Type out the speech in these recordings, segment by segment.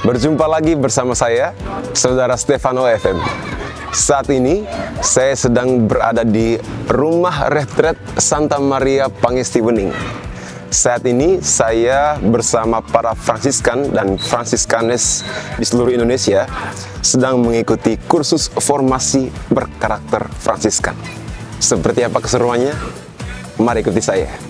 Berjumpa lagi bersama saya, Saudara Stefano FM. Saat ini, saya sedang berada di Rumah Retret Santa Maria Pangesti Wening. Saat ini, saya bersama para Fransiskan dan Fransiskanes di seluruh Indonesia sedang mengikuti kursus formasi berkarakter Fransiskan. Seperti apa keseruannya? Mari ikuti saya.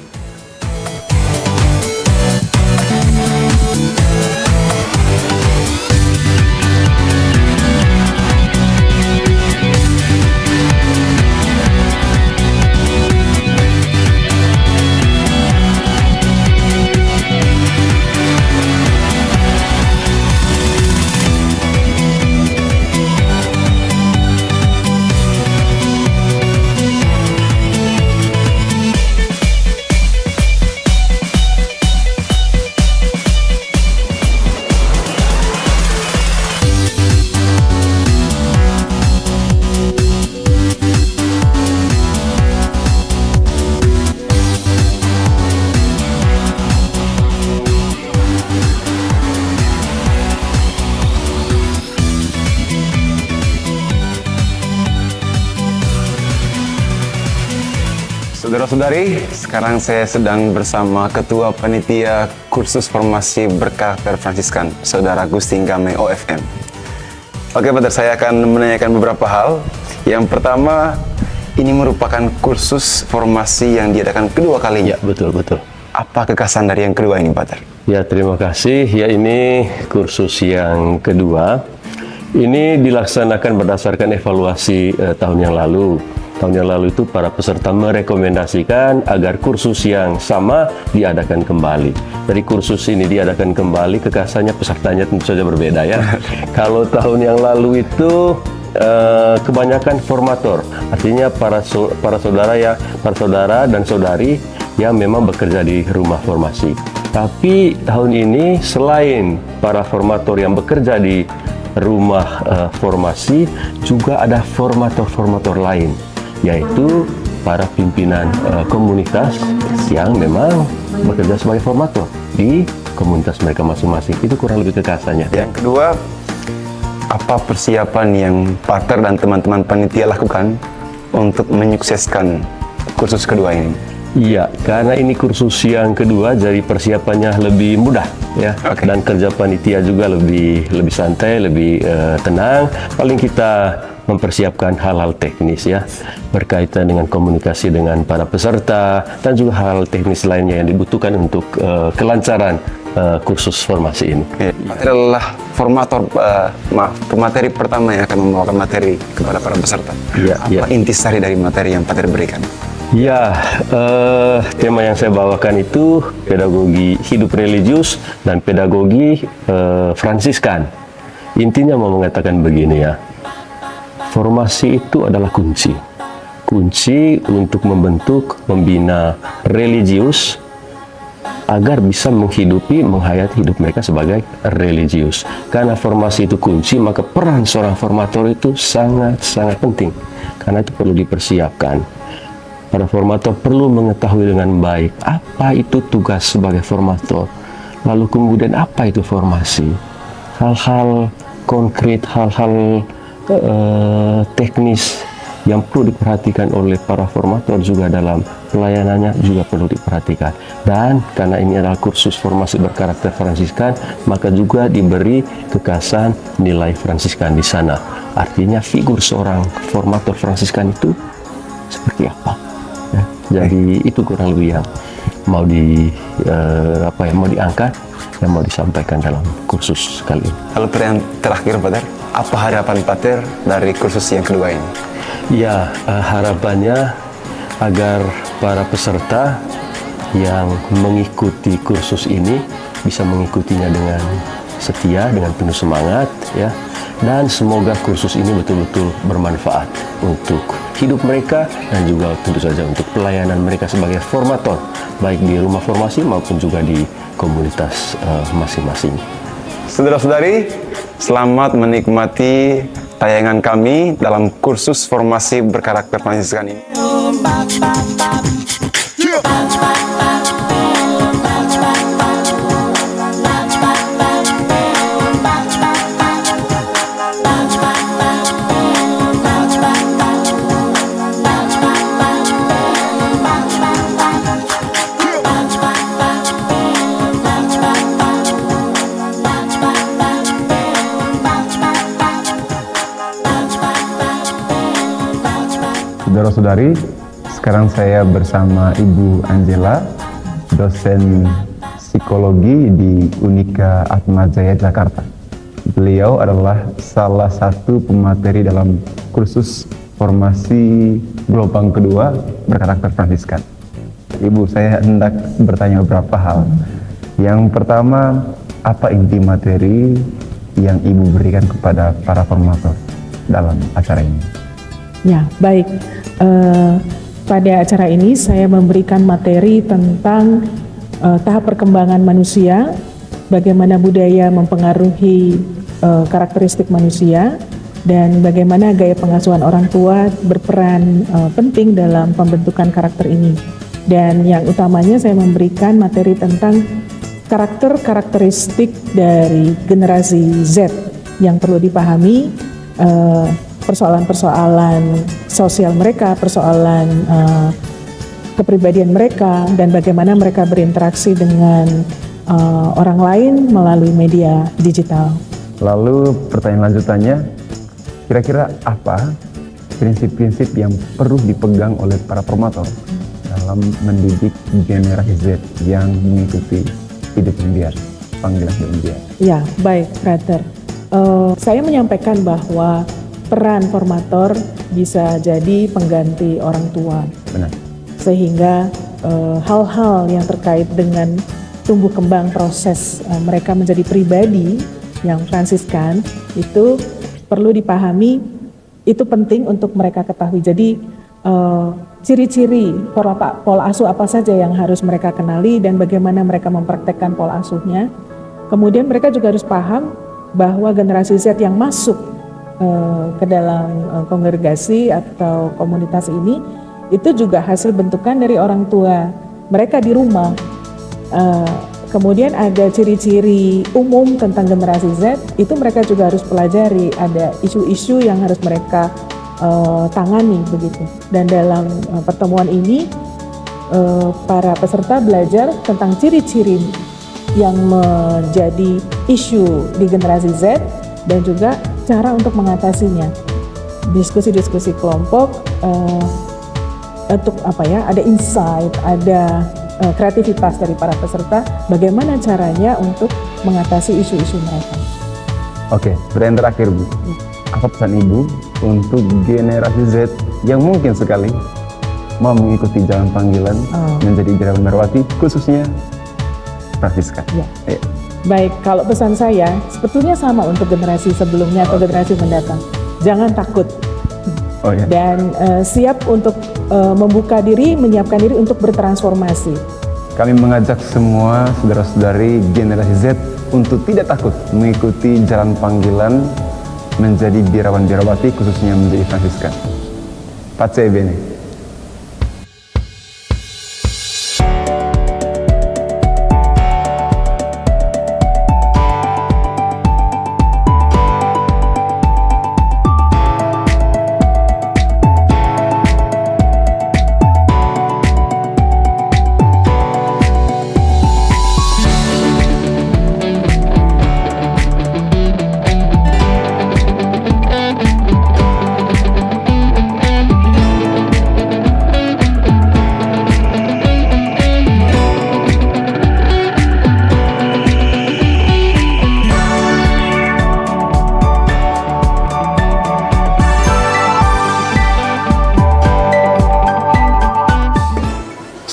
Saudara-saudari, sekarang saya sedang bersama Ketua Panitia Kursus Formasi Berkarakter Fransiskan, Saudara Agustin Game OFM. Oke, Pater, saya akan menanyakan beberapa hal. Yang pertama, ini merupakan kursus formasi yang diadakan kedua kalinya. Ya, betul. Apa kekasan dari yang kedua ini, Pater? Ya, terima kasih. Ya, ini kursus yang kedua. Ini dilaksanakan berdasarkan evaluasi tahun yang lalu. Tahun yang lalu itu para peserta merekomendasikan agar kursus yang sama diadakan kembali. Dari kursus ini diadakan kembali, kekasannya pesertanya tentu saja berbeda ya. Kalau tahun yang lalu itu kebanyakan formator, artinya para saudara dan saudari yang memang bekerja di rumah formasi. Tapi tahun ini selain para formator yang bekerja di rumah formasi, juga ada formator-formator lain, yaitu para pimpinan komunitas yang memang bekerja sebagai formator di komunitas mereka masing-masing. Itu kurang lebih kekasannya. Yang kedua, apa persiapan yang Pater dan teman-teman panitia lakukan untuk menyukseskan kursus kedua ini? Iya, karena ini kursus yang kedua, jadi persiapannya lebih mudah ya. Oke. Dan kerja panitia juga lebih santai, lebih tenang. Paling kita mempersiapkan hal-hal teknis ya, berkaitan dengan komunikasi dengan para peserta dan juga hal teknis lainnya yang dibutuhkan untuk kelancaran kursus formasi ini. Pater adalah formator, pemateri pertama yang akan membawakan materi kepada para peserta. Apa intisari dari materi yang Pater berikan? Ya, tema yang saya bawakan itu pedagogi hidup religius dan pedagogi Fransiskan. Intinya mau mengatakan begini ya, formasi itu adalah kunci untuk membentuk, membina religius agar bisa menghayati hidup mereka sebagai religius. Karena formasi itu kunci, maka peran seorang formator itu sangat penting. Karena itu perlu dipersiapkan. Para formator perlu mengetahui dengan baik apa itu tugas sebagai formator, lalu kemudian apa itu formasi, hal-hal konkret, hal-hal teknis yang perlu diperhatikan oleh para formator juga dalam pelayanannya juga perlu diperhatikan. Dan karena ini adalah kursus formasi berkarakter Fransiskan, maka juga diberi kekasan nilai Fransiskan di sana. Artinya figur seorang formator Fransiskan itu seperti apa? Ya, jadi itu kurang lebih yang mau mau diangkat, yang mau disampaikan dalam kursus kali ini. Lalu yang terakhir, Pater, apa harapan Pater dari kursus yang kedua ini? Ya, harapannya agar para peserta yang mengikuti kursus ini bisa mengikutinya dengan setia, dengan penuh semangat ya. Dan semoga kursus ini betul-betul bermanfaat untuk hidup mereka dan juga tentu saja untuk pelayanan mereka sebagai formator, baik di rumah formasi maupun juga di komunitas masing-masing. Saudara-saudari, selamat menikmati tayangan kami dalam kursus formasi berkarakter Fransiskan ini. Saudara-saudari, sekarang saya bersama Ibu Angela, dosen psikologi di Unika Atmajaya Jakarta. Beliau adalah salah satu pemateri dalam kursus formasi gelombang kedua berkarakter Fransiskan. Ibu, saya hendak bertanya beberapa hal. Yang pertama, apa inti materi yang Ibu berikan kepada para formator dalam acara ini? Ya, baik. Pada acara ini saya memberikan materi tentang tahap perkembangan manusia, bagaimana budaya mempengaruhi karakteristik manusia, dan bagaimana gaya pengasuhan orang tua berperan penting dalam pembentukan karakter ini. Dan yang utamanya saya memberikan materi tentang karakteristik dari generasi Z yang perlu dipahami, persoalan-persoalan sosial mereka, persoalan kepribadian mereka, dan bagaimana mereka berinteraksi dengan orang lain melalui media digital. Lalu pertanyaan lanjutannya, kira-kira apa prinsip-prinsip yang perlu dipegang oleh para formator dalam mendidik generasi Z yang mengikuti hidup impian, panggilan hidup impian? Ya, baik, brother. Saya menyampaikan bahwa peran formator bisa jadi pengganti orang tua. Benar. Sehingga hal-hal yang terkait dengan tumbuh kembang proses mereka menjadi pribadi yang Fransiskan itu perlu dipahami, itu penting untuk mereka ketahui. Jadi ciri-ciri pola asuh apa saja yang harus mereka kenali dan bagaimana mereka mempraktekkan pola asuhnya. Kemudian mereka juga harus paham bahwa generasi Z yang masuk ke dalam kongregasi atau komunitas ini itu juga hasil bentukan dari orang tua mereka di rumah. Kemudian ada ciri-ciri umum tentang generasi Z, itu mereka juga harus pelajari, ada isu-isu yang harus mereka tangani begitu. Dan dalam pertemuan ini para peserta belajar tentang ciri-ciri yang menjadi isu di generasi Z dan juga cara untuk mengatasinya. Diskusi-diskusi kelompok untuk ada insight, ada kreativitas dari para peserta, bagaimana caranya untuk mengatasi isu-isu mereka. Oke, pertanyaan terakhir, Bu. Apa pesan Ibu untuk generasi Z yang mungkin sekali mau mengikuti jalan panggilan menjadi Birawan Merwati, khususnya Fransiskan? Ya. Baik, kalau pesan saya sebetulnya sama untuk generasi sebelumnya atau generasi mendatang. Jangan takut. Dan siap untuk membuka diri, menyiapkan diri untuk bertransformasi. Kami mengajak semua saudara-saudari generasi Z untuk tidak takut mengikuti jalan panggilan menjadi Birawan Birawati, khususnya menjadi Fransiskan. Pace bene.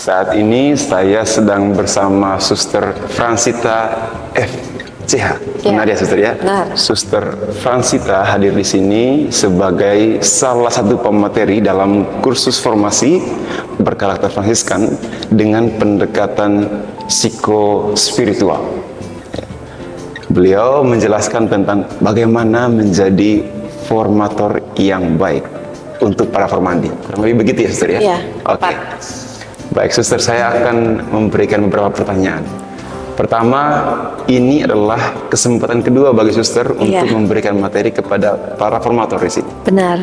Saat ini saya sedang bersama Suster Fransita FCH. Benar ya, Suster ya? Benar. Suster Fransita hadir di sini sebagai salah satu pemateri dalam kursus formasi berkarakter Fransiskan dengan pendekatan psikospiritual. Beliau menjelaskan tentang bagaimana menjadi formator yang baik untuk para formandi. Kurang lebih begitu ya, Suster ya? Iya, Oke. Baik, Suster, saya akan memberikan beberapa pertanyaan. Pertama, ini adalah kesempatan kedua bagi Suster untuk memberikan materi kepada para formator di sini. Benar.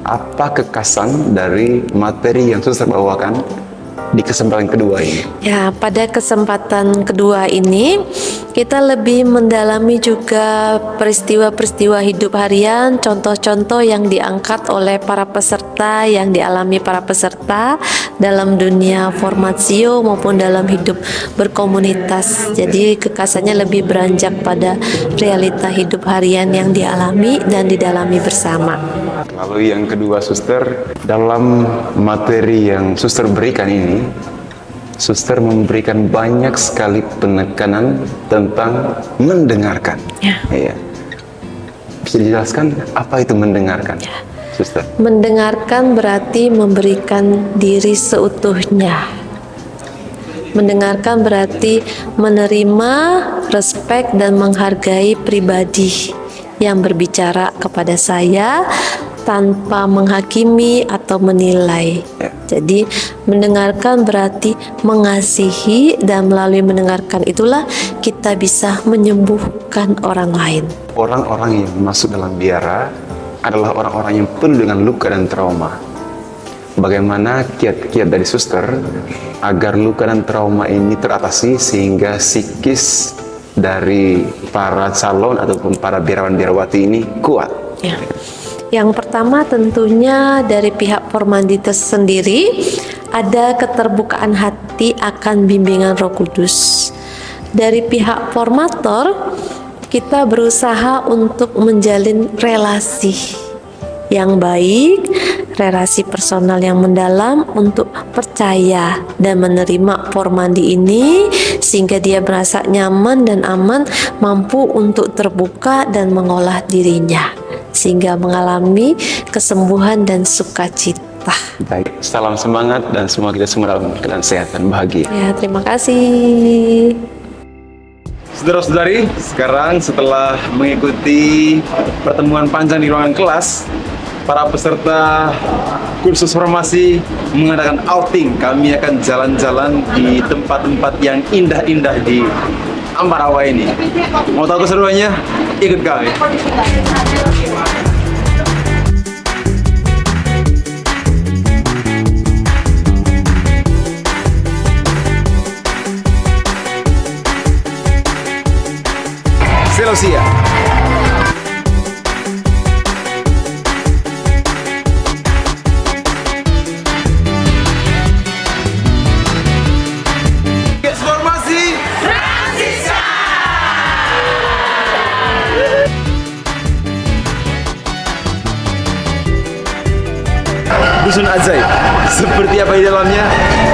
Apa kekasan dari materi yang Suster bawakan di kesempatan kedua ini? Ya, pada kesempatan kedua ini kita lebih mendalami juga peristiwa-peristiwa hidup harian, contoh-contoh yang diangkat oleh para peserta, yang dialami para peserta dalam dunia formasio maupun dalam hidup berkomunitas. Jadi kekasannya lebih beranjak pada realita hidup harian yang dialami dan didalami bersama. Lalu yang kedua, Suster, dalam materi yang Suster berikan ini, Suster memberikan banyak sekali penekanan tentang mendengarkan. Ya. Iya. Bisa dijelaskan apa itu mendengarkan, Suster? Mendengarkan berarti memberikan diri seutuhnya. Mendengarkan berarti menerima, respek, dan menghargai pribadi yang berbicara kepada saya tanpa menghakimi atau menilai. Jadi mendengarkan berarti mengasihi, dan melalui mendengarkan itulah kita bisa menyembuhkan orang lain. Orang-orang yang masuk dalam biara adalah orang-orang yang penuh dengan luka dan trauma. Bagaimana kiat-kiat dari Suster agar luka dan trauma ini teratasi sehingga psikis dari para calon ataupun para biarawan-biarawati ini kuat? Ya. Yang pertama tentunya dari pihak Formanditas sendiri ada keterbukaan hati akan bimbingan Roh Kudus. Dari pihak formator kita berusaha untuk menjalin relasi yang baik, relasi personal yang mendalam untuk percaya dan menerima formandi ini sehingga dia merasa nyaman dan aman, mampu untuk terbuka dan mengolah dirinya sehingga mengalami kesembuhan dan sukacita. Baik, salam semangat dan semoga kita semua dalam keadaan sehat dan bahagia. Ya, terima kasih. Saudara-saudari, sekarang setelah mengikuti pertemuan panjang di ruangan kelas, para peserta kursus formasi mengadakan outing. Kami akan jalan-jalan di tempat-tempat yang indah-indah di Ambarawa ini. Mau tahu keseruannya? Ikut kami. Selosia. Formasi Dusun Ajaib. Seperti apa di dalamnya?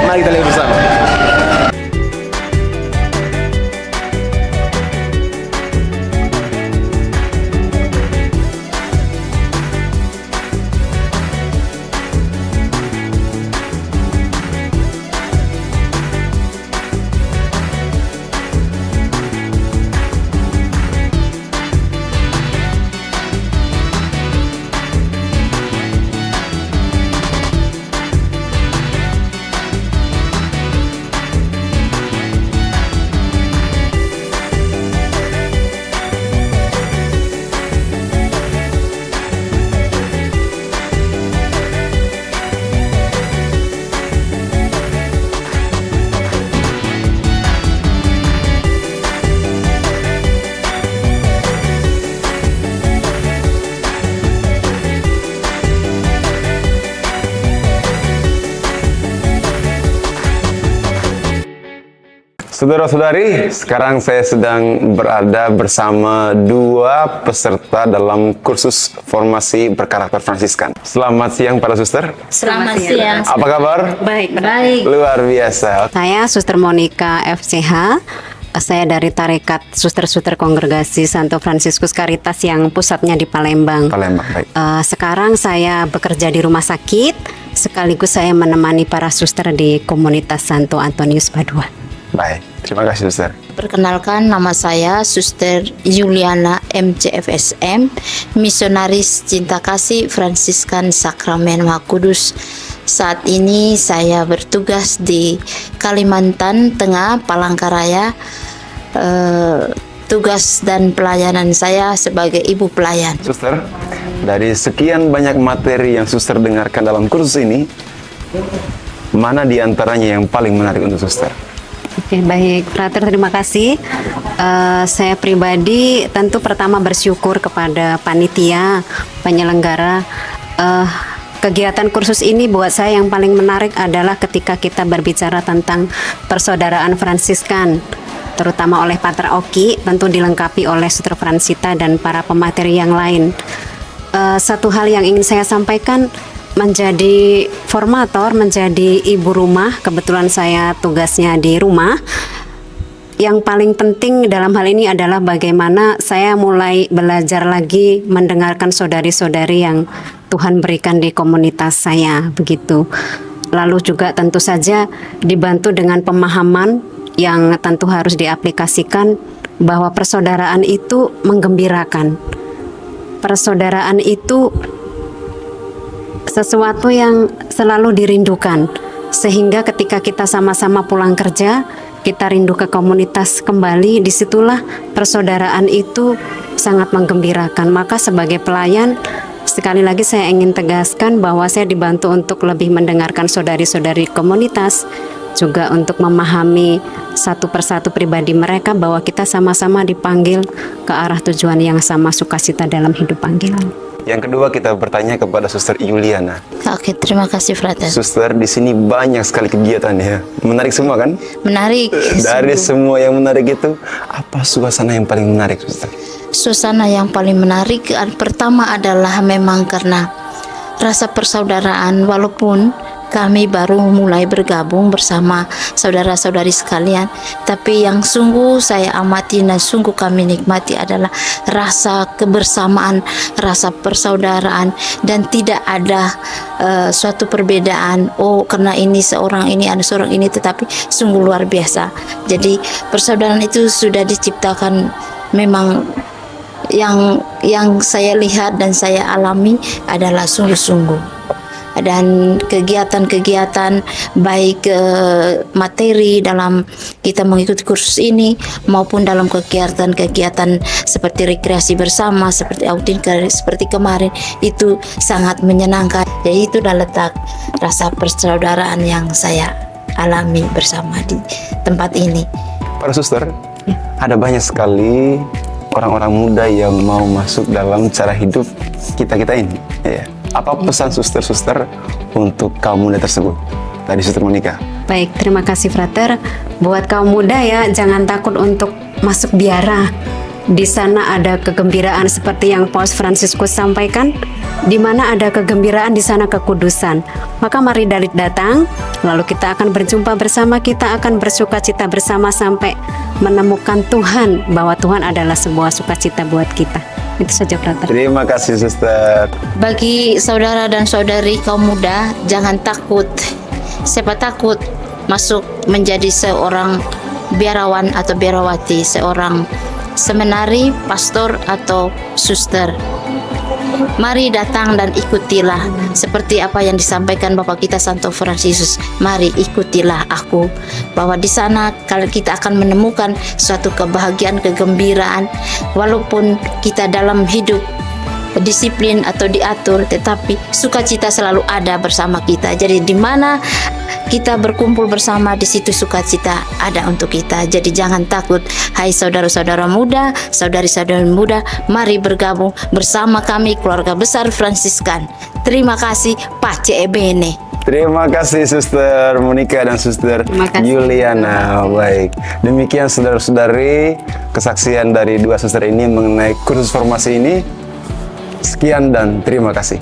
Mari kita lihat bersama. Saudara-saudari, sekarang saya sedang berada bersama dua peserta dalam kursus formasi berkarakter Fransiskan. Selamat siang para suster. Selamat siang. Apa kabar? Baik. Baik. Luar biasa. Saya Suster Monica FCH. Saya dari Tarekat Suster-Suster Kongregasi Santo Fransiskus Caritas yang pusatnya di Palembang. Palembang, baik. Sekarang saya bekerja di rumah sakit, sekaligus saya menemani para suster di komunitas Santo Antonius Padua. Baik, terima kasih suster. Perkenalkan, nama saya Suster Juliana MCFSM, misionaris cinta kasih Fransiskan Sakramen Maha Kudus. Saat ini saya bertugas di Kalimantan Tengah, Palangkaraya. Tugas dan pelayanan saya sebagai ibu pelayan. Suster, dari sekian banyak materi yang suster dengarkan dalam kursus ini, mana di antaranya yang paling menarik untuk suster? Oke, baik, Frater, terima kasih. Saya pribadi tentu pertama bersyukur kepada panitia penyelenggara. Kegiatan kursus ini buat saya yang paling menarik adalah ketika kita berbicara tentang persaudaraan Fransiskan, terutama oleh Pater Oki, tentu dilengkapi oleh Suster Fransita dan para pemateri yang lain. Satu hal yang ingin saya sampaikan, menjadi formator, menjadi ibu rumah, kebetulan saya tugasnya di rumah. Yang paling penting dalam hal ini adalah bagaimana saya mulai belajar lagi mendengarkan saudari-saudari yang Tuhan berikan di komunitas saya, begitu. Lalu juga tentu saja dibantu dengan pemahaman yang tentu harus diaplikasikan bahwa persaudaraan itu menggembirakan. Persaudaraan itu sesuatu yang selalu dirindukan, sehingga ketika kita sama-sama pulang kerja, kita rindu ke komunitas kembali, disitulah persaudaraan itu sangat menggembirakan. Maka sebagai pelayan, sekali lagi saya ingin tegaskan bahwa saya dibantu untuk lebih mendengarkan saudari-saudari komunitas, juga untuk memahami satu persatu pribadi mereka bahwa kita sama-sama dipanggil ke arah tujuan yang sama, sukacita dalam hidup panggilan. Yang kedua kita bertanya kepada Suster Yuliana. Oke, terima kasih Frater. Suster, di sini banyak sekali kegiatan ya. Menarik semua kan? Menarik. Dari semua yang menarik itu, apa suasana yang paling menarik, Suster? Suasana yang paling menarik pertama adalah memang karena rasa persaudaraan, walaupun kami baru mulai bergabung bersama saudara-saudari sekalian, tapi yang sungguh saya amati dan sungguh kami nikmati adalah rasa kebersamaan, rasa persaudaraan, dan tidak ada suatu perbedaan, oh karena ini seorang ini, ada seorang ini, tetapi sungguh luar biasa. Jadi persaudaraan itu sudah diciptakan memang yang saya lihat dan saya alami adalah sungguh-sungguh. Dan kegiatan-kegiatan baik materi dalam kita mengikuti kursus ini maupun dalam kegiatan-kegiatan seperti rekreasi bersama, seperti outing seperti kemarin, itu sangat menyenangkan. Jadi itu adalah letak rasa persaudaraan yang saya alami bersama di tempat ini. Para suster, ada banyak sekali orang-orang muda yang mau masuk dalam cara hidup kita ini, ya. Apa pesan suster-suster untuk kaum muda tersebut? Tadi Suster Monica. Baik, terima kasih Frater. Buat kaum muda ya, jangan takut untuk masuk biara. Di sana ada kegembiraan seperti yang Paus Fransiskus sampaikan. Di mana ada kegembiraan, di sana kekudusan. Maka mari datang, lalu kita akan berjumpa bersama, kita akan bersukacita bersama sampai menemukan Tuhan, bahwa Tuhan adalah sebuah sukacita buat kita. Itu saja Frater. Terima kasih Suster. Bagi saudara dan saudari kaum muda, jangan takut. Siapa takut masuk menjadi seorang biarawan atau biarawati, seorang seminari, pastor atau suster. Mari datang dan ikutilah seperti apa yang disampaikan Bapak kita Santo Fransiskus. Mari ikutilah aku, bahwa di sana kalau kita akan menemukan suatu kebahagiaan, kegembiraan, walaupun kita dalam hidup disiplin atau diatur, tetapi sukacita selalu ada bersama kita. Jadi di mana kita berkumpul bersama, di situ sukacita ada untuk kita. Jadi jangan takut, hai saudara-saudara muda, saudari-saudari muda, mari bergabung bersama kami keluarga besar Fransiskan. Terima kasih, Pace Ebene. Terima kasih Suster Monica dan Suster Yuliana. Baik, demikian saudara-saudari kesaksian dari dua suster ini mengenai kursus formasi ini. Sekian dan terima kasih.